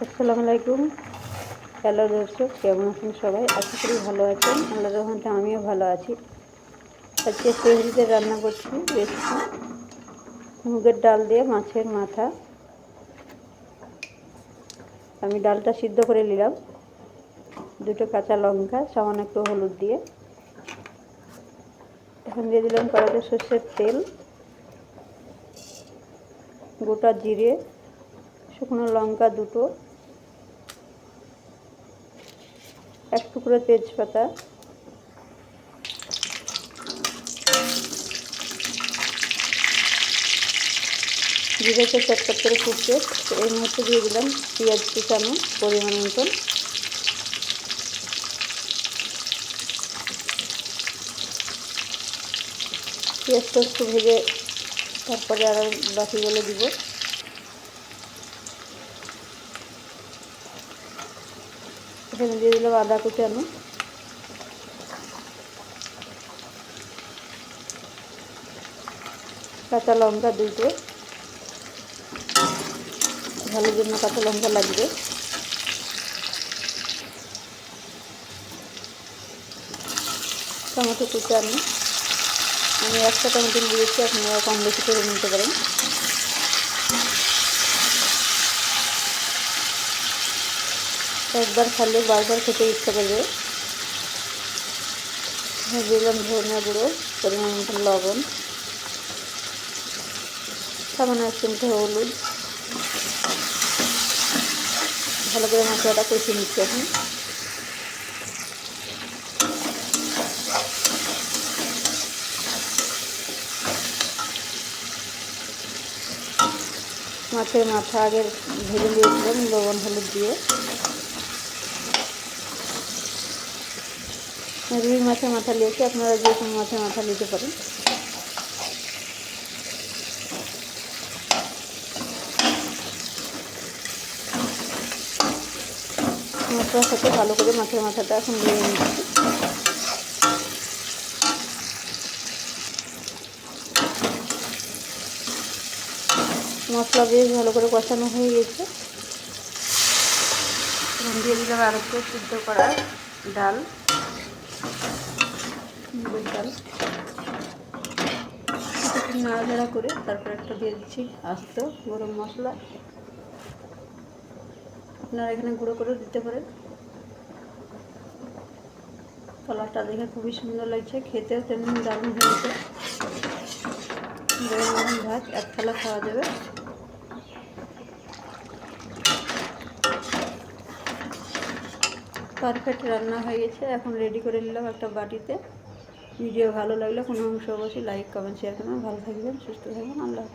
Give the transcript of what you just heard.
আসসালামু আলাইকুম। হ্যালো দর্শক, কেমন আছেন সবাই? আশা করি ভালো আছেন। আল্লাহর রহমতে আমিও ভালো আছি। আজকে সেহরিতে রান্না করছি রেসিপি মুগের ডাল দিয়ে মাছের মাথা। আমি ডালটা সিদ্ধ করে নিলাম, দুটো কাঁচা লঙ্কা, সামান্য একটু হলুদ দিয়ে। এখন দিয়ে দিলাম কড়াইতে সর্ষের তেল, গোটা জিরে, শুকনো লঙ্কা দুটো, এক টুকরো তেজপাতা, জিরেতে চটচট করে ফুটছে। এই মুহূর্তে দিয়ে দিলাম পেঁয়াজ কুচানো পরিমাণ মতন। পেঁয়াজটা একটু ভেজে তারপরে আর বাকিগুলো দিব। এখানে দিয়ে দিলাম আদা কুচানো, কাঁচা লঙ্কা দুটো, ঝালের জন্য কাঁচা লঙ্কা লাগবে। টমেটো কুচানো, আমি একটা টমেটো দিয়েছি, আপনারা কম বেশি করে নিতে পারেন। একবার খালে বারবার খেতে ইচ্ছা করবে। দিলাম ধনিয়া গুঁড়ো, পরিমাণ মতো লবণ, সামান্য এক চিমটে হলুদ। ভালো করে মশলাটা কষিয়ে নিচ্ছি এখন। মাছের মাথা আগে ভেজে দিয়েছিলাম লবণ হলুদ দিয়ে। রুই মাছের মাথা নিয়েছি, আপনারা যে কোনো মাছের মাথা নিতে পারেন। মশলার সাথে ভালো করে মাছের মাথাটা এখন দিয়ে নিচ্ছি। মশলা বেশ ভালো করে কষানো হয়ে গেছে। দিয়ে দিলাম আর একটু সিদ্ধ করা ডাল, মুগের ডাল। একটু নাড়াচাড়া করে তারপর একটা দিয়ে দিচ্ছি আস্ত গরম মশলা। আপনারা এখানে গুঁড়ো করেও দিতে পারেন। কালারটা দেখে খুবই সুন্দর লাগছে, খেতেও তেমনি দারুণ হয়েছে। গরম গরম ভাত এক থালা খাওয়া যাবে। পারফেক্ট রান্না হয়ে গেছে। এখন রেডি করে নিলাম একটা বাটিতে। ভিডিও ভালো লাগলে কোনো অংশ অবশ্যই লাইক কমেন্ট শেয়ার করবেন। ভালো থাকবেন, সুস্থ থাকবেন। আল্লাহ।